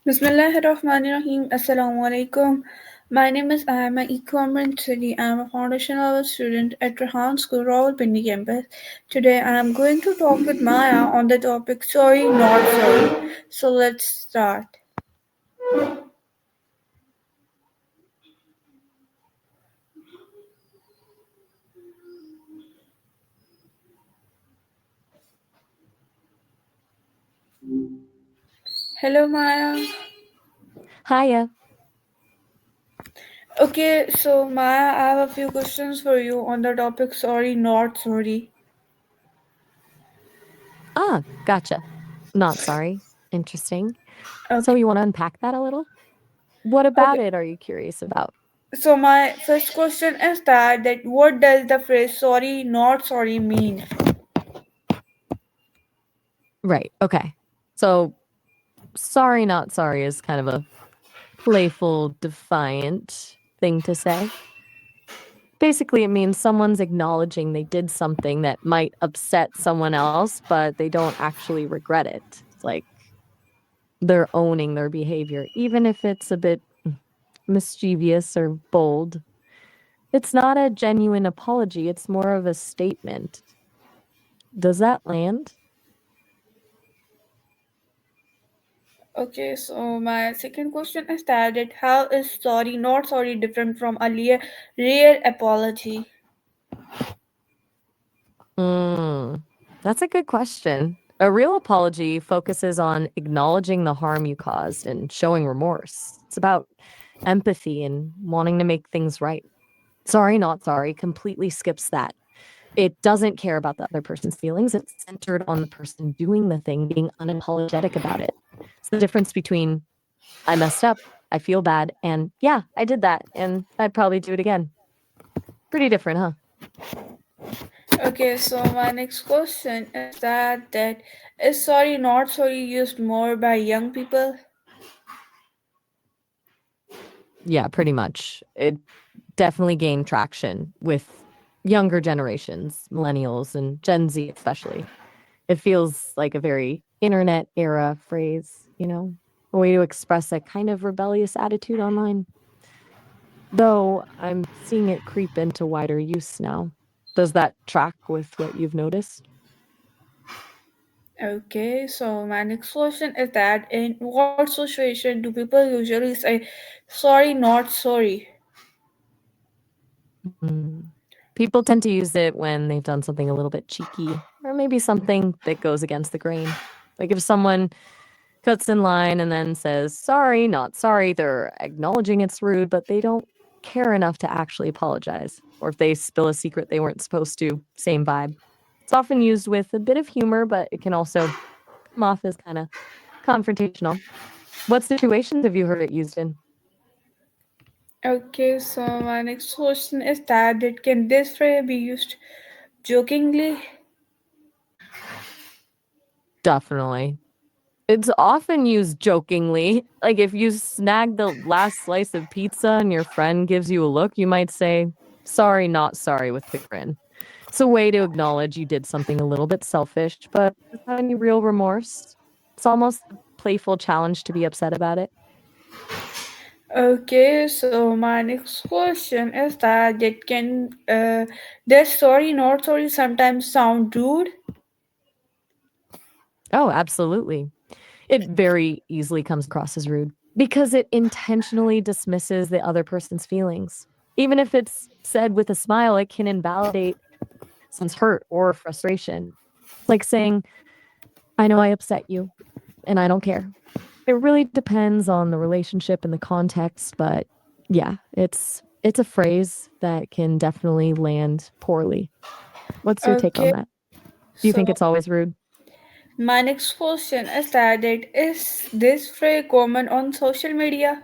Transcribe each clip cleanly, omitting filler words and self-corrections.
Bismillahirrahmanirrahim. Assalamu alaikum. My name is Ayama Equamran Sidi. I am a foundation level student at Rahan School, Rawalpindi campus. Today I am going to talk with Maya on the topic sorry, not sorry. So let's start. Hello, Maya. Hiya. Okay, so Maya, I have a few questions for you on the topic sorry, not sorry. Gotcha. Not sorry. Interesting. So Okay, you want to unpack that a little? What okay. about it are you curious about? So my first question is that what does the phrase sorry, not sorry mean? Right. Okay. So sorry, not sorry is kind of a playful, defiant thing to say. Basically, it means someone's acknowledging they did something that might upset someone else, but they don't actually regret it. It's like they're owning their behavior, even if it's a bit mischievous or bold. It's not a genuine apology, it's more of a statement. Does that land? Okay, so my second question is that how is sorry, not sorry different from a real apology? Mm, that's a good question. A real apology focuses on acknowledging the harm you caused and showing remorse. It's about empathy and wanting to make things right. Sorry, not sorry completely skips that. It doesn't care about the other person's feelings. It's centered on the person doing the thing, being unapologetic about it. It's the difference between I messed up, I feel bad, and yeah, I did that, and I'd probably do it again. Pretty different, huh? Okay, so my next question is that is sorry, not sorry used more by young people? Yeah, pretty much. It definitely gained traction with younger generations, millennials and Gen Z especially. It feels like a very internet era phrase, a way to express a kind of rebellious attitude online. Though I'm seeing it creep into wider use now. Does that track with what you've noticed? Okay, so my next question is that in what situation do people usually say sorry, not sorry? Mm. People tend to use it when they've done something a little bit cheeky or maybe something that goes against the grain. Like if someone cuts in line and then says, sorry, not sorry, they're acknowledging it's rude, but they don't care enough to actually apologize. Or if they spill a secret they weren't supposed to, same vibe. It's often used with a bit of humor, but it can also come off as kind of confrontational. What situations have you heard it used in? Okay, so my next question is that can this phrase be used jokingly? Definitely. It's often used jokingly. Like if you snag the last slice of pizza and your friend gives you a look, you might say, sorry, not sorry, with a grin. It's a way to acknowledge you did something a little bit selfish, but without any real remorse. It's almost a playful challenge to be upset about it. Okay, so my next question is that it can this sorry not sorry sometimes sound rude? Oh, absolutely. It very easily comes across as rude because it intentionally dismisses the other person's feelings. Even if it's said with a smile, it can invalidate someone's hurt or frustration. It's like saying, I know I upset you and I don't care. It really depends on the relationship and the context, but yeah, it's a phrase that can definitely land poorly. What's your take on Okay, that? Do you think so it's always rude? my next question is that is this phrase common on social media?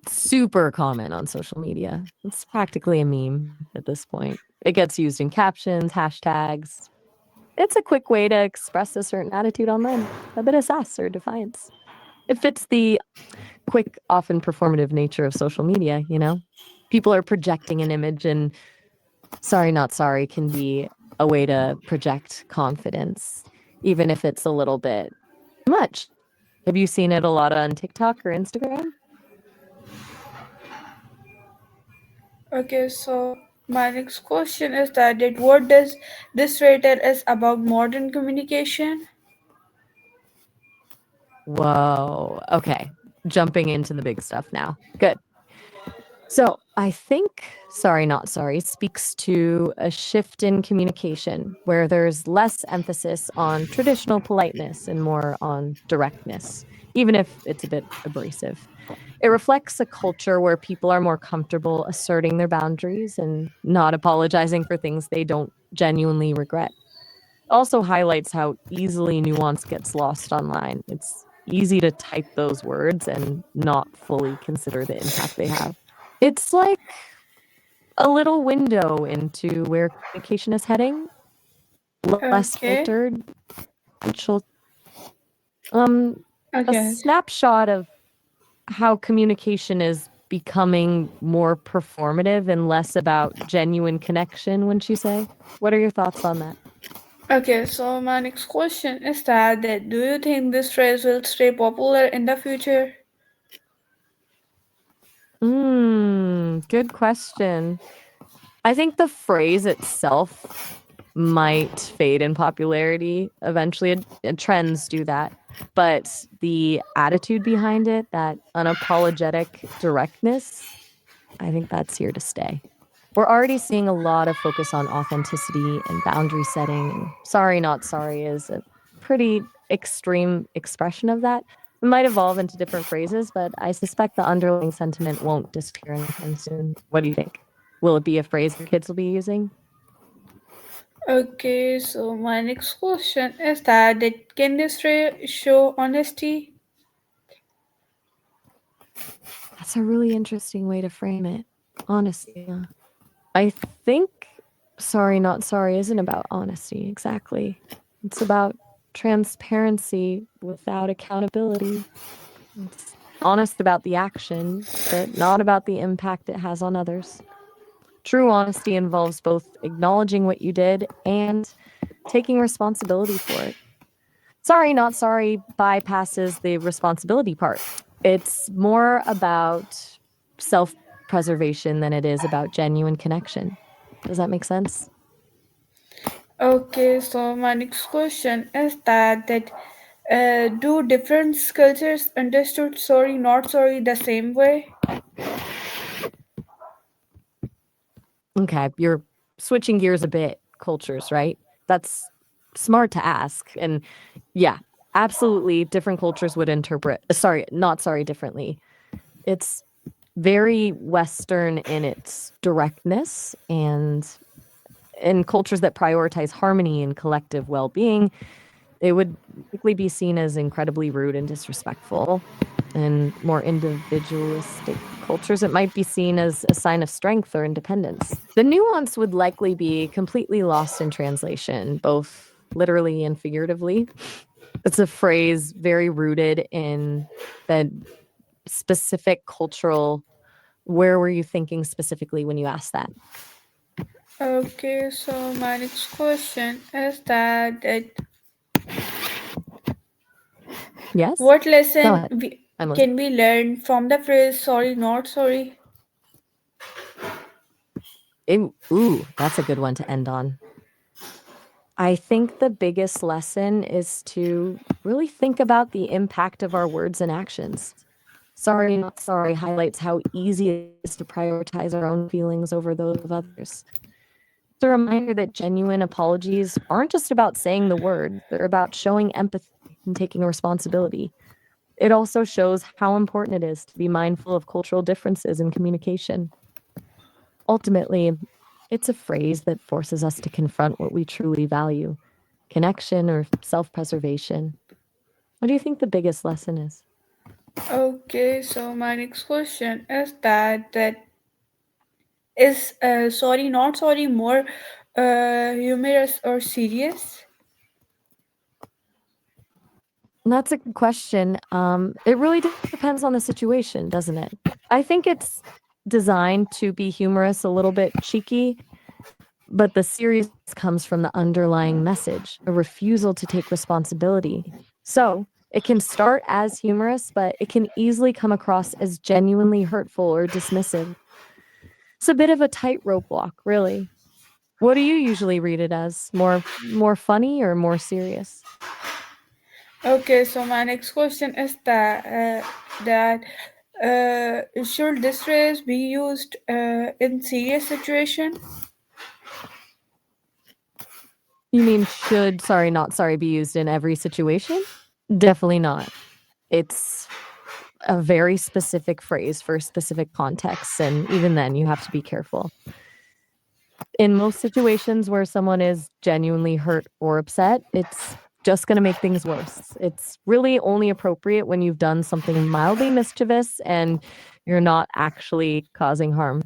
Super common on social media. It's practically a meme at this point. It gets used in captions, hashtags. It's a quick way to express a certain attitude online, a bit of sass or defiance. It fits the quick, often performative nature of social media. People are projecting an image, and sorry, not sorry can be a way to project confidence, even if it's a little bit much. Have you seen it a lot on TikTok or Instagram? Okay, so my next question is that what does this rate tell us about modern communication? Whoa. Okay. Jumping into the big stuff now. Good. So I think Sorry, Not Sorry speaks to a shift in communication where there's less emphasis on traditional politeness and more on directness, even if it's a bit abrasive. It reflects a culture where people are more comfortable asserting their boundaries and not apologizing for things they don't genuinely regret. Also highlights how easily nuance gets lost online. It's easy to type those words and not fully consider the impact they have. It's like a little window into where communication is heading, less Okay, filtered, potential, um, a okay, snapshot of how communication is becoming more performative and less about genuine connection, wouldn't you say? What are your thoughts on that? okay. So my next question is that do you think this phrase will stay popular in the future? Good question. I think the phrase itself might fade in popularity eventually. Trends do that. But the attitude behind it, that unapologetic directness, I think that's here to stay. We're already seeing a lot of focus on authenticity and boundary setting, and sorry, not sorry is a pretty extreme expression of that. It might evolve into different phrases, but I suspect the underlying sentiment won't disappear anytime soon. What do you think? Will it be a phrase your kids will be using? Okay, so my next question is that can this phrase show honesty? That's a really interesting way to frame it. Honesty. Yeah. I think sorry, not sorry isn't about honesty exactly. It's about transparency without accountability. It's honest about the action, but not about the impact it has on others. True honesty involves both acknowledging what you did and taking responsibility for it. Sorry, not sorry bypasses the responsibility part. It's more about self preservation than it is about genuine connection. Does that make sense? Okay, so my next question is that do different cultures understood sorry not sorry the same way? Okay, you're switching gears a bit, cultures, right? That's smart to ask. And yeah, absolutely different cultures would interpret sorry, not sorry differently. It's very Western in its directness, and in cultures that prioritize harmony and collective well being, it would likely be seen as incredibly rude and disrespectful. In more individualistic cultures, it might be seen as a sign of strength or independence. The nuance would likely be completely lost in translation, both literally and figuratively. It's a phrase very rooted in the specific cultural. Where were you thinking specifically when you asked that? Okay, so my next question is that Yes? what Go lesson ahead. I'm listening. can we learn from the phrase sorry not sorry? Ooh, that's a good one to end on. I think the biggest lesson is to really think about the impact of our words and actions. Sorry, not sorry highlights how easy it is to prioritize our own feelings over those of others. It's a reminder that genuine apologies aren't just about saying the word, they're about showing empathy and taking responsibility. It also shows how important it is to be mindful of cultural differences in communication. Ultimately, it's a phrase that forces us to confront what we truly value: connection or self preservation. What do you think the biggest lesson is? Okay, so my next question is that is sorry not sorry more humorous or serious? And that's a good question. It really depends on the situation, doesn't it? I think it's designed to be humorous, a little bit cheeky, but the seriousness comes from the underlying message, a refusal to take responsibility. So It can start as humorous, but it can easily come across as genuinely hurtful or dismissive. It's a bit of a tightrope walk, really. What do you usually read it as? More funny or more serious? Okay, so my next question is that should this phrase be used in serious situation? You mean should sorry, not sorry be used in every situation? Definitely not. It's a very specific phrase for specific contexts, and even then, you have to be careful. In most situations where someone is genuinely hurt or upset, it's just going to make things worse. It's really only appropriate when you've done something mildly mischievous and you're not actually causing harm.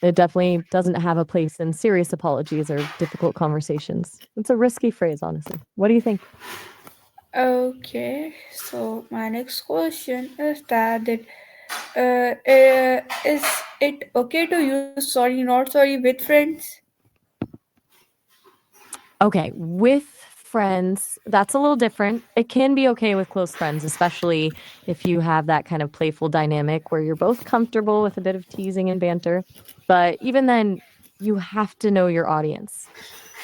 It definitely doesn't have a place in serious apologies or difficult conversations. It's a risky phrase, honestly. What do you think? Okay, so my next question is is it okay to use sorry not sorry with friends? Okay, with friends, that's a little different. It can be okay with close friends, especially if you have that kind of playful dynamic where you're both comfortable with a bit of teasing and banter. But even then, you have to know your audience.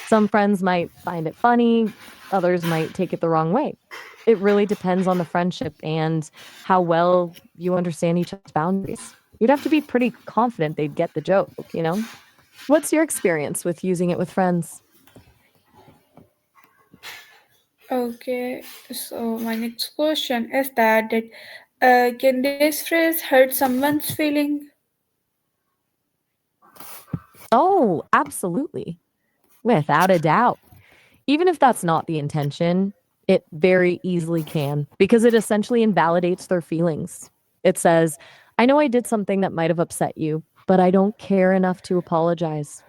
Some friends might find it funny, others might take it the wrong way. It really depends on the friendship and how well you understand each other's boundaries. You'd have to be pretty confident they'd get the joke, you know? What's your experience with using it with friends? Okay, so my next question is can this phrase hurt someone's feeling? Oh, absolutely. Without a doubt. Even if that's not the intention, it very easily can because it essentially invalidates their feelings. It says, I know I did something that might have upset you, but I don't care enough to apologize.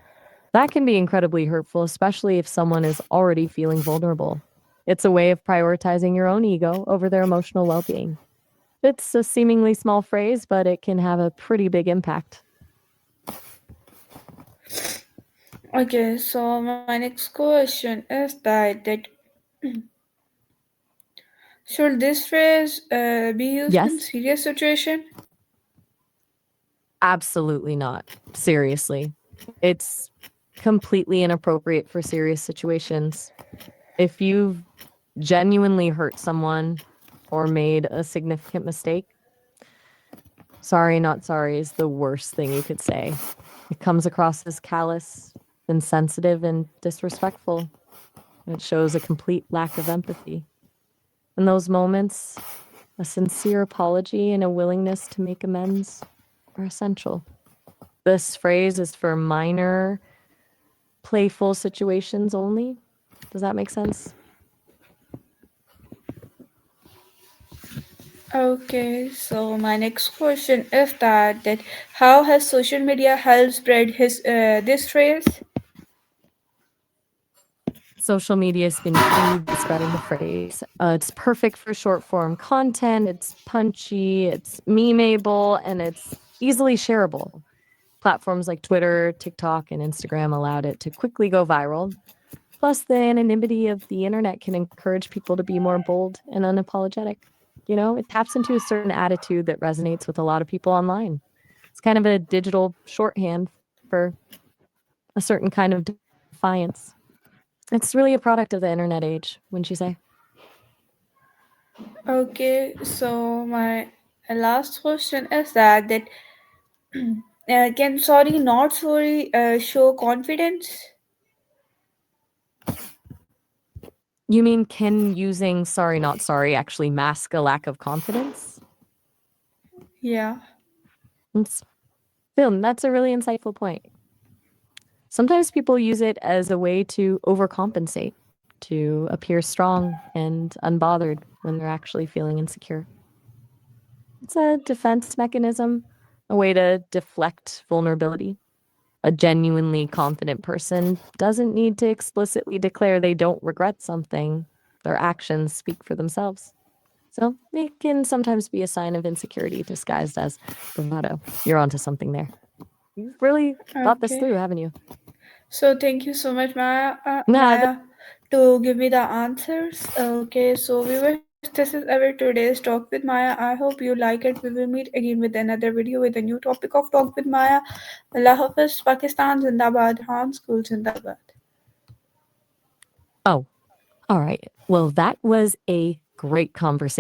That can be incredibly hurtful, especially if someone is already feeling vulnerable. It's a way of prioritizing your own ego over their emotional well being. It's a seemingly small phrase, but it can have a pretty big impact. Okay, so my next question is that should this phrase be used in Yes? serious situation? Absolutely not. Seriously. It's completely inappropriate for serious situations. If you've genuinely hurt someone or made a significant mistake, sorry, not sorry is the worst thing you could say. It comes across as callous, insensitive, and disrespectful. It shows a complete lack of empathy. In those moments, a sincere apology and a willingness to make amends are essential. This phrase is for minor, playful situations only. Does that make sense? Okay, so my next question is that how has social media helped spread his this phrase? Social media has been huge in spreading the phrase. It's perfect for short form content. It's punchy, it's memeable, and it's easily shareable. Platforms like Twitter, TikTok, and Instagram allowed it to quickly go viral. Plus, the anonymity of the internet can encourage people to be more bold and unapologetic. You know, it taps into a certain attitude that resonates with a lot of people online. It's kind of a digital shorthand for a certain kind of defiance. It's really a product of the internet age, wouldn't you say? Okay, so my last question is that can sorry not sorry show confidence? You mean can using sorry, not sorry actually mask a lack of confidence? Yeah. It's, Phil, that's a really insightful point. Sometimes people use it as a way to overcompensate, to appear strong and unbothered when they're actually feeling insecure. It's a defense mechanism, a way to deflect vulnerability. A genuinely confident person doesn't need to explicitly declare they don't regret something. Their actions speak for themselves. So it can sometimes be a sign of insecurity disguised as bravado. You're onto something there. You've really thought this Okay. through, haven't you? So thank you so much, Nah, Maya, to give me the answers. Okay, so we were this is our today's talk with Maya. I hope you like it. We will meet again with another video with a new topic of talk with Maya. Allah Hafiz, Pakistan Zindabad, Han School Zindabad. Oh, all right. Well, that was a great conversation.